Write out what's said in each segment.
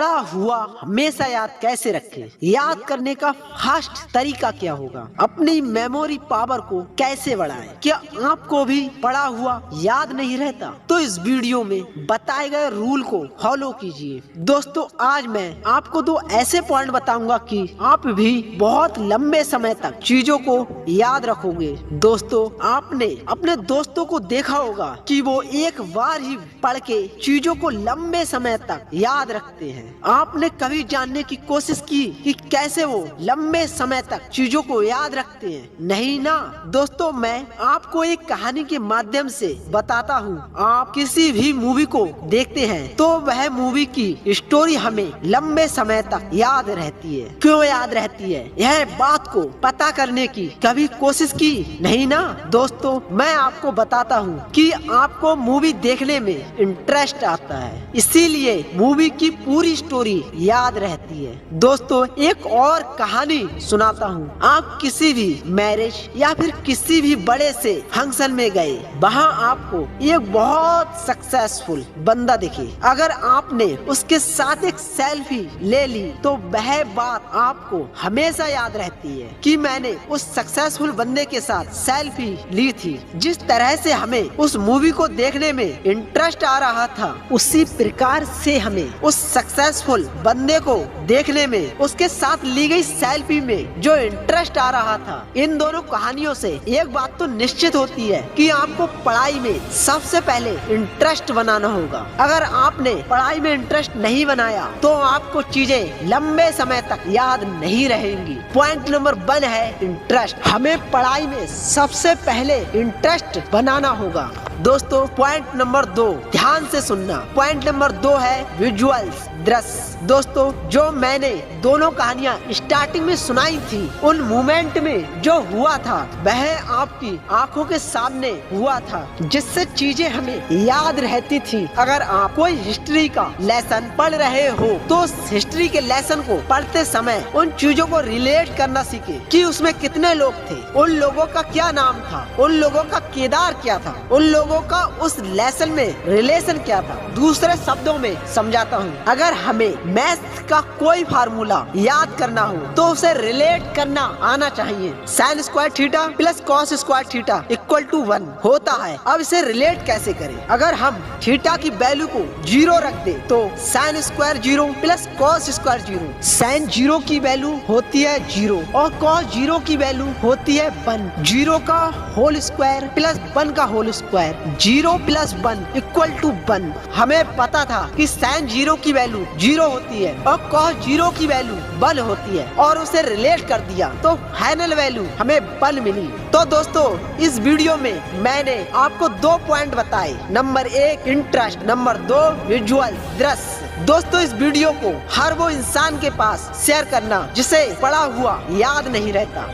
पढ़ा हुआ हमेशा याद कैसे रखें? याद करने का फास्ट तरीका क्या होगा? अपनी मेमोरी पावर को कैसे बढ़ाएं? क्या आपको भी पढ़ा हुआ याद नहीं रहता? तो इस वीडियो में बताए गए रूल को फॉलो कीजिए। दोस्तों, आज मैं आपको दो ऐसे पॉइंट बताऊंगा कि आप भी बहुत लंबे समय तक चीजों को याद रखोगे। दोस्तों, आपने अपने दोस्तों को देखा होगा कि वो एक बार ही पढ़ के चीजों को लंबे समय तक याद रखते हैं। आपने कभी जानने की कोशिश की कि कैसे वो लंबे समय तक चीजों को याद रखते हैं? नहीं ना। दोस्तों, मैं आपको एक कहानी के माध्यम से बताता हूँ। आप किसी भी मूवी को देखते हैं तो वह मूवी की स्टोरी हमें लंबे समय तक याद रहती है। क्यों याद रहती है? यह बात को पता करने की कभी कोशिश की नहीं ना। दोस्तों, मैं आपको बताता हूँ कि आपको मूवी देखने में इंटरेस्ट आता है, इसीलिए मूवी की पूरी स्टोरी याद रहती है। दोस्तों, एक और कहानी सुनाता हूँ। आप किसी भी मैरिज या फिर किसी भी बड़े से फंक्शन में गए, वहाँ आपको एक बहुत सक्सेसफुल बंदा दिखे। अगर आपने उसके साथ एक सेल्फी ले ली तो वह बात आपको हमेशा याद रहती है कि मैंने उस सक्सेसफुल बंदे के साथ सेल्फी ली थी। जिस तरह से हमें उस मूवी को देखने में इंटरेस्ट आ रहा था, उसी प्रकार से हमें उस सक्सेसफुल बंदे को देखने में उसके साथ ली गई सेल्फी में जो इंटरेस्ट आ रहा था। इन दोनों कहानियों से एक बात तो निश्चित होती है कि आपको पढ़ाई में सबसे पहले इंटरेस्ट बनाना होगा। अगर आपने पढ़ाई में इंटरेस्ट नहीं बनाया तो आपको चीजें लंबे समय तक याद नहीं रहेंगी। पॉइंट नंबर 1 है इंटरेस्ट। हमें पढ़ाई में सबसे पहले इंटरेस्ट बनाना होगा। दोस्तों, पॉइंट नंबर 2 ध्यान से सुनना। पॉइंट नंबर 2 है विजुअल्स, दृश्य। दोस्तों, जो मैंने दोनों कहानियाँ स्टार्टिंग में सुनाई थी, उन मोमेंट में जो हुआ था वह आपकी आंखों के सामने हुआ था, जिससे चीजें हमें याद रहती थी। अगर आप कोई हिस्ट्री का लेसन पढ़ रहे हो तो उस हिस्ट्री के लेसन को पढ़ते समय उन चीजों को रिलेट करना सीखे कि उसमें कितने लोग थे, उन लोगों का क्या नाम था, उन लोगों का किरदार क्या था, उन लोगों का उस लेसन में रिलेशन क्या था। दूसरे शब्दों में समझाता हूँ, अगर हमें मैथ का कोई फार्मूला याद करना हो तो उसे रिलेट करना आना चाहिए। Sine square theta plus cos square theta equal to 1 होता है। अब इसे रिलेट कैसे करें? अगर हम थीटा की वैल्यू को 0 रख दे तो sine square 0 plus cos square 0। Sine 0 की वैल्यू होती है 0 और कॉस 0 की वैल्यू होती है 1। 0 का होल स्क्वायर प्लस 1 का whole square, 0 plus 1 equal to 1। हमें पता था कि साइन 0 की वैल्यू 0 होती है और कॉस 0 की वैल्यू 1 होती है, और उसे रिलेट कर दिया तो फाइनल वैल्यू हमें 1 मिली। तो दोस्तों, इस वीडियो में मैंने आपको 2 पॉइंट बताए। नंबर 1 इंटरेस्ट, नंबर 2 विजुअल, दृश्य। दोस्तों, इस वीडियो को हर वो इंसान के पास शेयर करना जिसे पढ़ा हुआ याद नहीं रहता।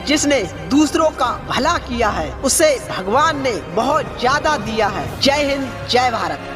जिसने दूसरों का भला किया है उसे भगवान ने बहुत ज्यादा दिया है। जय हिंद, जय भारत।